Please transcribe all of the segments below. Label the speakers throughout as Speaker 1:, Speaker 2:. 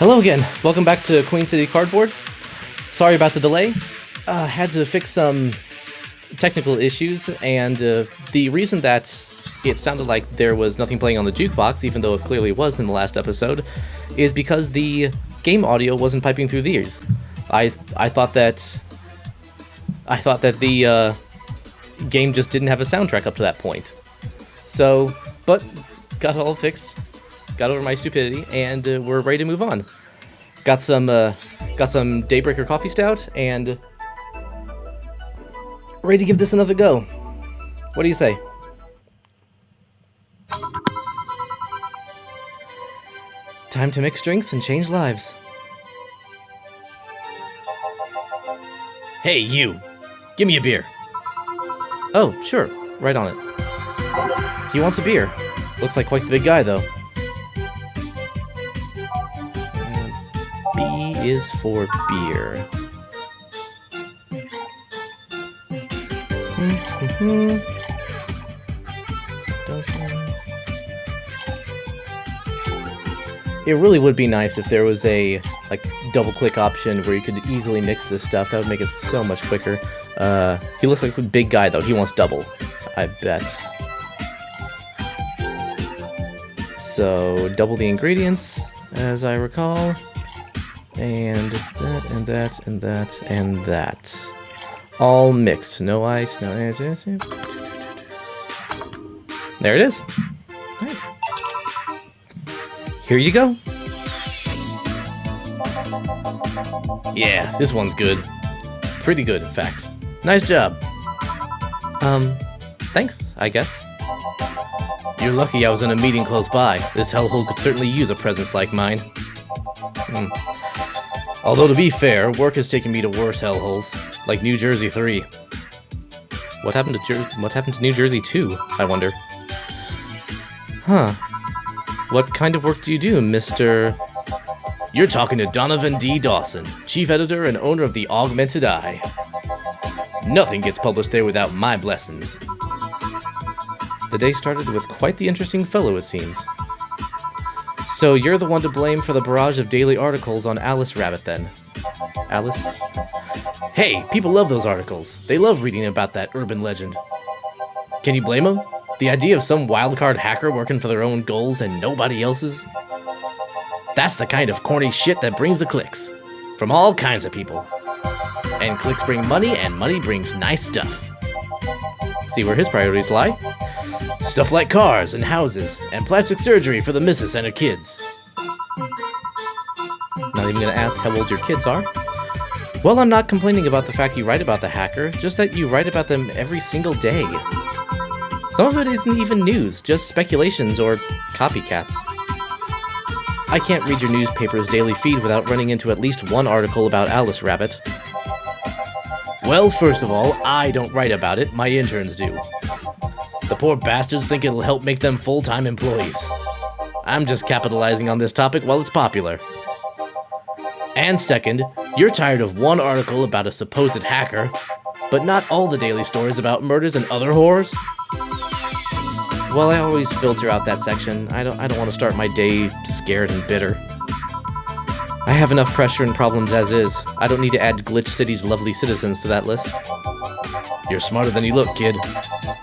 Speaker 1: Hello again. Welcome back to Queen City Cardboard. Sorry about the delay. Had to fix some technical issues, and the reason that it sounded like there was nothing playing on the jukebox, even though it clearly was in the last episode, is because the game audio wasn't piping through the ears. I thought that the game just didn't have a soundtrack up to that point. So, but got it all fixed. Got over my stupidity, and we're ready to move on. Got some Daybreaker Coffee Stout, and ready to give this another go. What do you say? Time to mix drinks and change lives.
Speaker 2: Hey, you! Give me a beer.
Speaker 1: Oh, sure. Right on it. He wants a beer. Looks like quite the big guy, though. B is for beer. It really would be nice if there was a double-click option where you could easily mix this stuff. That would make it so much quicker. He looks like a big guy, though. He wants double, I bet. So, double the ingredients, as I recall. And that, and that, and that, and that. All mixed. No ice, no... There it is. All right. Here you go. Yeah, this one's good. Pretty good, in fact. Nice job. Thanks, I guess.
Speaker 2: You're lucky I was in a meeting close by. This hellhole could certainly use a presence like mine. Although, to be fair, work has taken me to worse hellholes, like New Jersey 3.
Speaker 1: What happened to New Jersey 2, I wonder? Huh. What kind of work do you do, Mr...
Speaker 2: You're talking to Donovan D. Dawson, chief editor and owner of the Augmented Eye. Nothing gets published there without my blessings.
Speaker 1: The day started with quite the interesting fellow, it seems. So you're the one to blame for the barrage of daily articles on Alice Rabbit, then? Alice?
Speaker 2: Hey, people love those articles. They love reading about that urban legend. Can you blame them? The idea of some wildcard hacker working for their own goals and nobody else's? That's the kind of corny shit that brings the clicks. From all kinds of people. And clicks bring money, and money brings nice stuff.
Speaker 1: See where his priorities lie?
Speaker 2: Stuff like cars and houses, and plastic surgery for the missus and her kids.
Speaker 1: Not even gonna ask how old your kids are? Well, I'm not complaining about the fact you write about the hacker, just that you write about them every single day. Some of it isn't even news, just speculations or copycats. I can't read your newspaper's daily feed without running into at least one article about Alice Rabbit.
Speaker 2: Well, first of all, I don't write about it, my interns do. The poor bastards think it'll help make them full-time employees. I'm just capitalizing on this topic while it's popular. And second, you're tired of one article about a supposed hacker, but not all the daily stories about murders and other horrors?
Speaker 1: Well, I always filter out that section. I don't want to start my day scared and bitter. I have enough pressure and problems as is. I don't need to add Glitch City's lovely citizens to that list.
Speaker 2: You're smarter than you look, kid.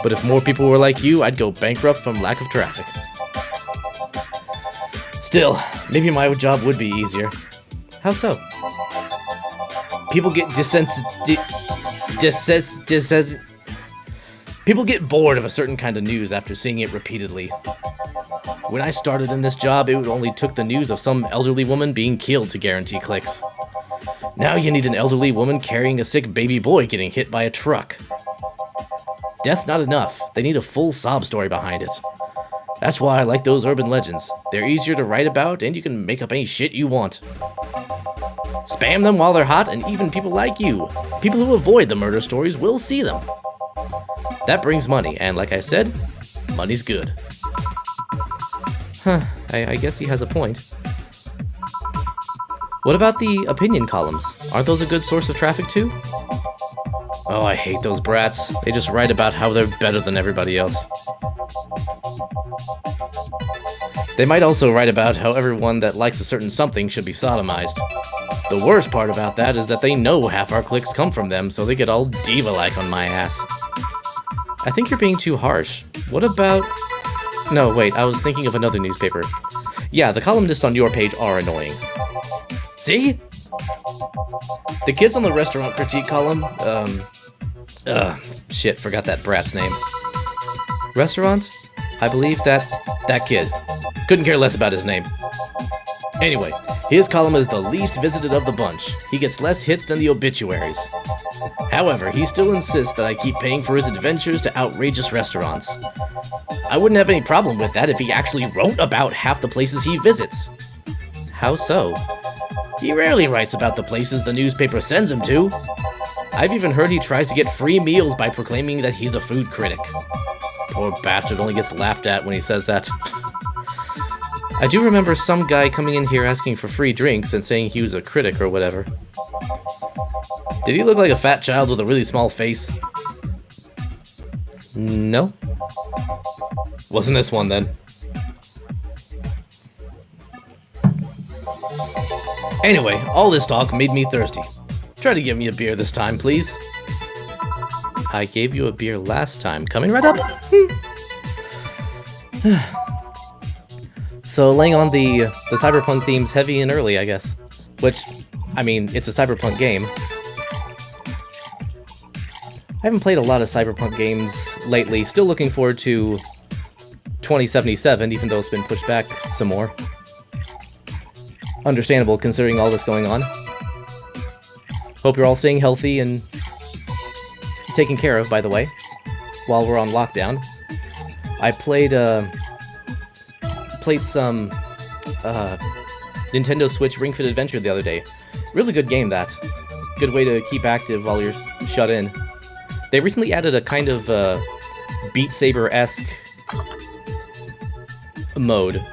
Speaker 2: But if more people were like you, I'd go bankrupt from lack of traffic. Still, maybe my job would be easier.
Speaker 1: How so?
Speaker 2: People get People get bored of a certain kind of news after seeing it repeatedly. When I started in this job, it only took the news of some elderly woman being killed to guarantee clicks. Now you need an elderly woman carrying a sick baby boy getting hit by a truck. Death's not enough. They need a full sob story behind it. That's why I like those urban legends. They're easier to write about, and you can make up any shit you want. Spam them while they're hot, and even people like you, people who avoid the murder stories, will see them. That brings money, and like I said, money's good.
Speaker 1: Huh, I guess he has a point. What about the opinion columns? Aren't those a good source of traffic too?
Speaker 2: Oh, I hate those brats. They just write about how they're better than everybody else. They might also write about how everyone that likes a certain something should be sodomized. The worst part about that is that they know half our clicks come from them, so they get all diva-like on my ass.
Speaker 1: I think you're being too harsh. What about... No, wait, I was thinking of another newspaper. Yeah, the columnists on your page are annoying.
Speaker 2: See? The kids on the restaurant critique column, shit, forgot that brat's name.
Speaker 1: Restaurant? I believe that's...
Speaker 2: That kid. Couldn't care less about his name. Anyway, his column is the least visited of the bunch. He gets less hits than the obituaries. However, he still insists that I keep paying for his adventures to outrageous restaurants. I wouldn't have any problem with that if he actually wrote about half the places he visits.
Speaker 1: How so?
Speaker 2: He rarely writes about the places the newspaper sends him to. I've even heard he tries to get free meals by proclaiming that he's a food critic. Poor bastard only gets laughed at when he says that.
Speaker 1: I do remember some guy coming in here asking for free drinks and saying he was a critic or whatever.
Speaker 2: Did he look like a fat child with a really small face?
Speaker 1: No.
Speaker 2: Wasn't this one then? Anyway, all this talk made me thirsty. Try to give me a beer this time, please.
Speaker 1: I gave you a beer last time. Coming right up. So laying on the Cyberpunk themes heavy and early, I guess. Which, I mean, it's a Cyberpunk game. I haven't played a lot of Cyberpunk games lately. Still looking forward to 2077, even though it's been pushed back some more. Understandable considering all this going on. Hope you're all staying healthy and taken care of, by the way, while we're on lockdown. I played some Nintendo Switch Ring Fit Adventure the other day. Really good game, that. Good way to keep active while you're shut in. They recently added a kind of Beat Saber-esque mode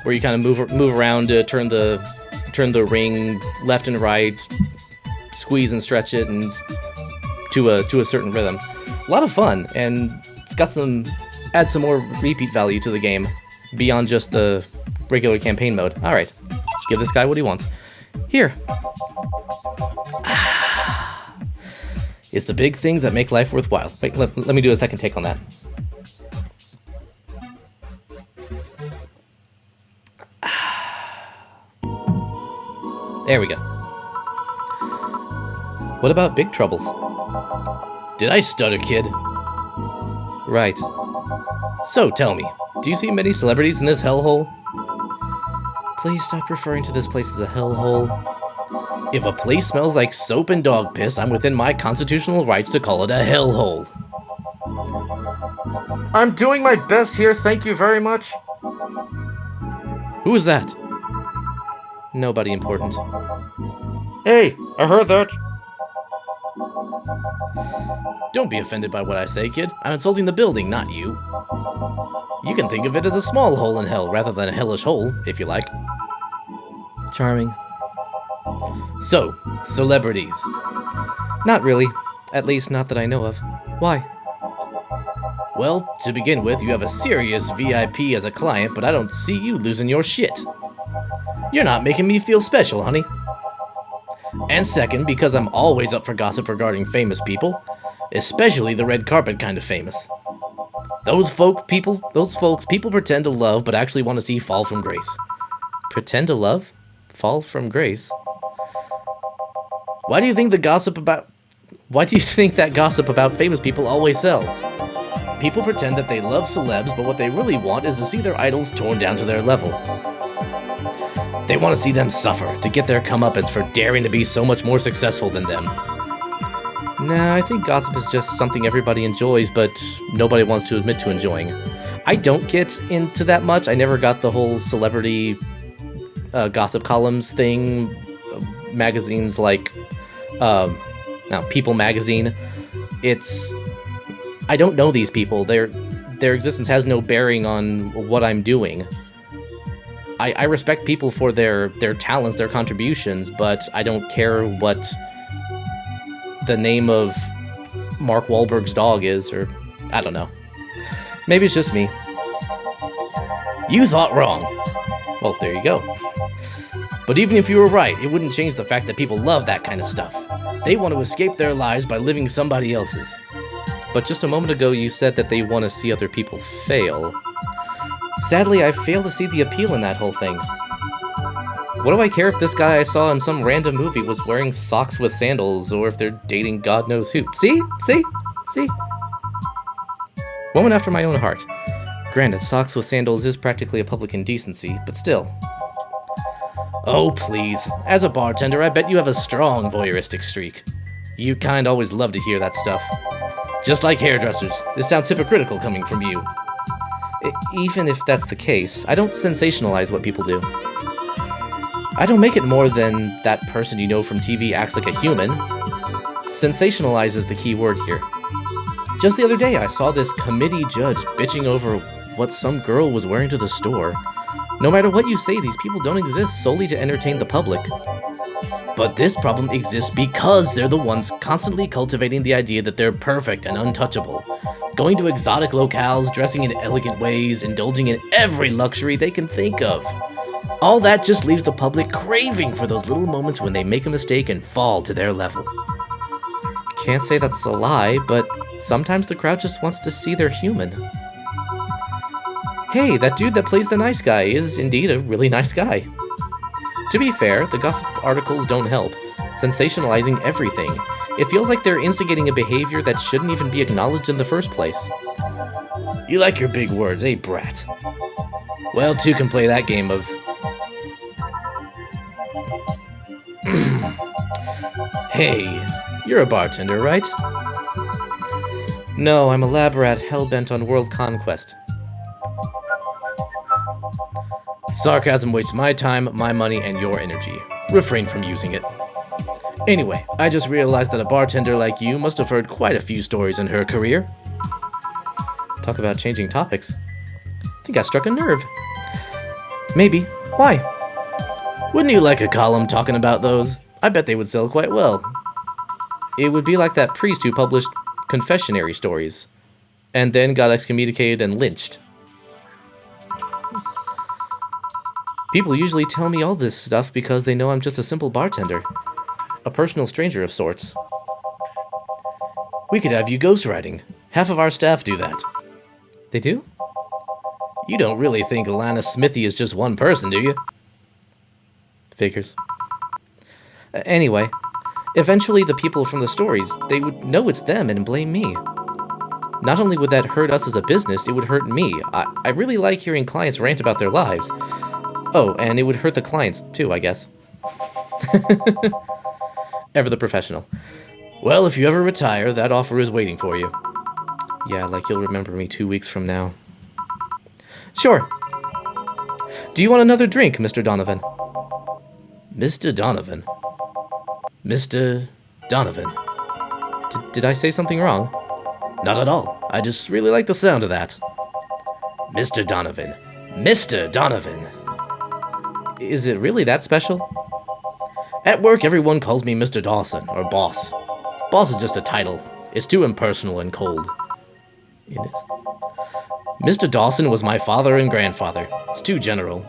Speaker 1: where you kind of move around to turn the ring left and right, squeeze and stretch it, and to a certain rhythm. A lot of fun, and it's got adds some more repeat value to the game beyond just the regular campaign mode. All right, give this guy what he wants. Here.
Speaker 2: It's the big things that make life worthwhile.
Speaker 1: Wait, let me do a second take on that. There we go. What about big troubles?
Speaker 2: Did I stutter, kid?
Speaker 1: Right.
Speaker 2: So tell me, do you see many celebrities in this hellhole?
Speaker 1: Please stop referring to this place as a hellhole.
Speaker 2: If a place smells like soap and dog piss, I'm within my constitutional rights to call it a hellhole.
Speaker 1: I'm doing my best here, thank you very much.
Speaker 2: Who is that?
Speaker 1: Nobody important.
Speaker 3: Hey, I heard that.
Speaker 2: Don't be offended by what I say, kid. I'm insulting the building, not you. You can think of it as a small hole in hell rather than a hellish hole, if you like.
Speaker 1: Charming.
Speaker 2: So, celebrities.
Speaker 1: Not really. At least not that I know of. Why?
Speaker 2: Well, to begin with, you have a serious VIP as a client, but I don't see you losing your shit. You're not making me feel special, honey. And second, because I'm always up for gossip regarding famous people, especially the red carpet kind of famous. Those folks people pretend to love but actually want to see fall from grace.
Speaker 1: Pretend to love? Fall from grace?
Speaker 2: Why do you think that gossip about famous people always sells? People pretend that they love celebs, but what they really want is to see their idols torn down to their level. They want to see them suffer, to get their comeuppance for daring to be so much more successful than them.
Speaker 1: Nah, I think gossip is just something everybody enjoys, but nobody wants to admit to enjoying. I don't get into that much. I never got the whole celebrity gossip columns thing. Magazines like People Magazine. I don't know these people. Their existence has no bearing on what I'm doing. I respect people for their talents, their contributions, but I don't care what the name of Mark Wahlberg's dog is, or I don't know. Maybe it's just me.
Speaker 2: You thought wrong. Well, there you go. But even if you were right, it wouldn't change the fact that people love that kind of stuff. They want to escape their lives by living somebody else's.
Speaker 1: But just a moment ago you said that they want to see other people fail. Sadly, I fail to see the appeal in that whole thing. What do I care if this guy I saw in some random movie was wearing socks with sandals, or if they're dating God knows who? See? Woman after my own heart. Granted, socks with sandals is practically a public indecency, but still.
Speaker 2: Oh, please. As a bartender, I bet you have a strong voyeuristic streak. You kind always love to hear that stuff. Just like hairdressers. This sounds hypocritical coming from you.
Speaker 1: Even if that's the case, I don't sensationalize what people do. I don't make it more than that person you know from TV acts like a human. Sensationalize is the key word here. Just the other day, I saw this committee judge bitching over what some girl was wearing to the store. No matter what you say, these people don't exist solely to entertain the public.
Speaker 2: But this problem exists because they're the ones constantly cultivating the idea that they're perfect and untouchable. Going to exotic locales, dressing in elegant ways, indulging in every luxury they can think of. All that just leaves the public craving for those little moments when they make a mistake and fall to their level.
Speaker 1: Can't say that's a lie, but sometimes the crowd just wants to see they're human. Hey, that dude that plays the nice guy is indeed a really nice guy. To be fair, the gossip articles don't help, sensationalizing everything. It feels like they're instigating a behavior that shouldn't even be acknowledged in the first place.
Speaker 2: You like your big words, eh, brat? Well, two can play that game of... Hey, you're a bartender, right?
Speaker 1: No, I'm a lab rat hell-bent on world conquest.
Speaker 2: Sarcasm wastes my time, my money, and your energy. Refrain from using it. Anyway, I just realized that a bartender like you must have heard quite a few stories in her career.
Speaker 1: Talk about changing topics. I think I struck a nerve. Maybe. Why?
Speaker 2: Wouldn't you like a column talking about those? I bet they would sell quite well.
Speaker 1: It would be like that priest who published confessionary stories, and then got excommunicated and lynched. People usually tell me all this stuff because they know I'm just a simple bartender. A personal stranger of sorts.
Speaker 2: We could have you ghostwriting. Half of our staff do that.
Speaker 1: They do?
Speaker 2: You don't really think Alana Smithy is just one person, do you?
Speaker 1: Figures. Anyway, eventually the people from the stories, they would know it's them and blame me. Not only would that hurt us as a business, it would hurt me. I really like hearing clients rant about their lives. Oh, and it would hurt the clients too, I guess. Ever the professional.
Speaker 2: Well, if you ever retire, that offer is waiting for you.
Speaker 1: Yeah, like you'll remember me 2 weeks from now. Sure. Do you want another drink, Mr. Donovan?
Speaker 2: Mr. Donovan? Mr. Donovan?
Speaker 1: Did I say something wrong?
Speaker 2: Not at all. I just really like the sound of that. Mr. Donovan. Mr. Donovan.
Speaker 1: Is it really that special?
Speaker 2: At work, everyone calls me Mr. Dawson, or Boss. Boss is just a title. It's too impersonal and cold.
Speaker 1: It is.
Speaker 2: Mr. Dawson was my father and grandfather. It's too general.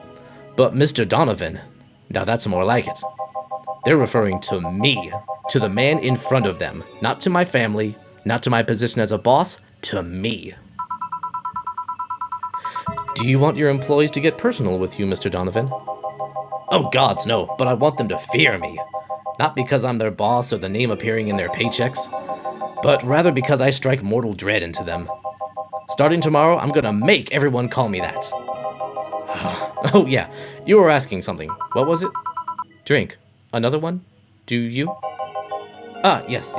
Speaker 2: But Mr. Donovan, now that's more like it. They're referring to me, to the man in front of them. Not to my family, not to my position as a boss, to me.
Speaker 1: Do you want your employees to get personal with you, Mr. Donovan?
Speaker 2: Oh gods, no, but I want them to fear me. Not because I'm their boss or the name appearing in their paychecks, but rather because I strike mortal dread into them. Starting tomorrow, I'm gonna make everyone call me that.
Speaker 1: Oh yeah, you were asking something. What was it? Drink. Another one? Do you?
Speaker 2: Yes.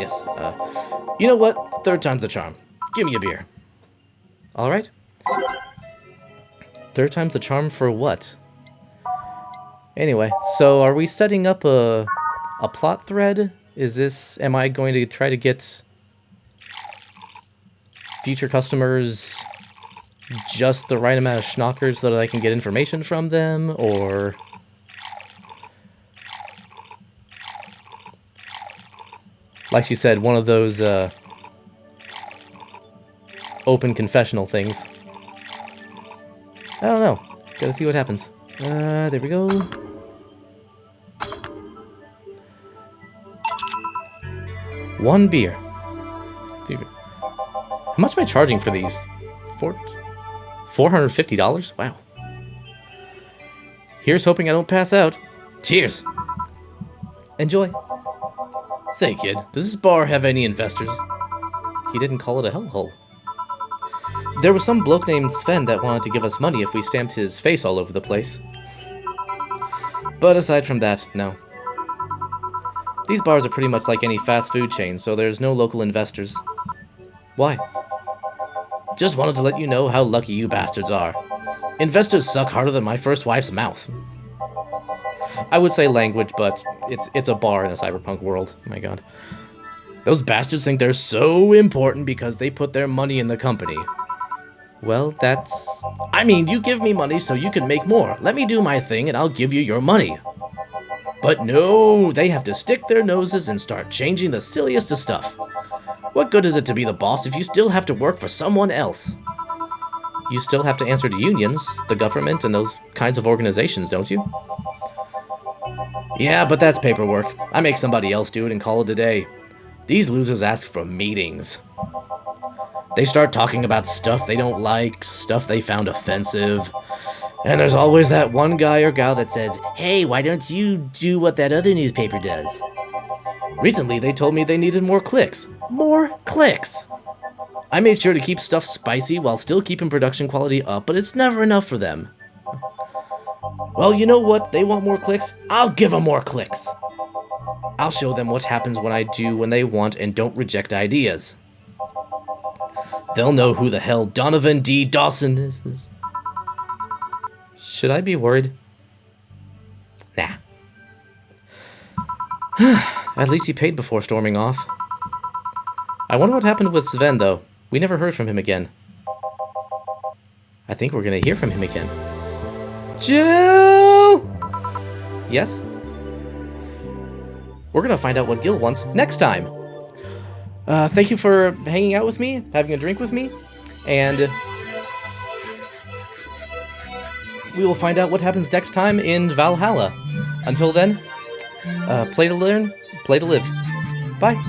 Speaker 2: You know what? Third time's the charm. Give me a beer.
Speaker 1: All right. Third time's the charm for what? Anyway, so are we setting up a plot thread? Am I going to try to get future customers just the right amount of schnockers so that I can get information from them, or... Like she said, one of those open confessional things. I don't know. Gotta see what happens. There we go. One beer. How much am I charging for these? $450? Wow. Here's hoping I don't pass out. Cheers. Enjoy.
Speaker 2: Say, kid, does this bar have any investors?
Speaker 1: He didn't call it a hellhole. There was some bloke named Sven that wanted to give us money if we stamped his face all over the place. But aside from that, no. These bars are pretty much like any fast food chain, so there's no local investors. Why?
Speaker 2: Just wanted to let you know how lucky you bastards are. Investors suck harder than my first wife's mouth.
Speaker 1: I would say language, but it's a bar in a cyberpunk world. Oh my god.
Speaker 2: Those bastards think they're so important because they put their money in the company.
Speaker 1: Well, that's...
Speaker 2: I mean, you give me money so you can make more. Let me do my thing and I'll give you your money. But no, they have to stick their noses and start changing the silliest of stuff. What good is it to be the boss if you still have to work for someone else?
Speaker 1: You still have to answer to unions, the government, and those kinds of organizations, don't you?
Speaker 2: Yeah, but that's paperwork. I make somebody else do it and call it a day. These losers ask for meetings. They start talking about stuff they don't like, stuff they found offensive. And there's always that one guy or gal that says, "Hey, why don't you do what that other newspaper does?" Recently, they told me they needed more clicks. More clicks! I made sure to keep stuff spicy while still keeping production quality up, but it's never enough for them. Well, you know what? They want more clicks. I'll give them more clicks. I'll show them what happens when I do when they want and don't reject ideas. They'll know who the hell Donovan D. Dawson is.
Speaker 1: Should I be worried?
Speaker 2: Nah.
Speaker 1: At least he paid before storming off. I wonder what happened with Sven, though. We never heard from him again. I think we're gonna hear from him again. Jill! Yes? We're gonna find out what Gil wants next time. Thank you for hanging out with me, having a drink with me, and we will find out what happens next time in Valhalla. Until then, play to learn, play to live. Bye.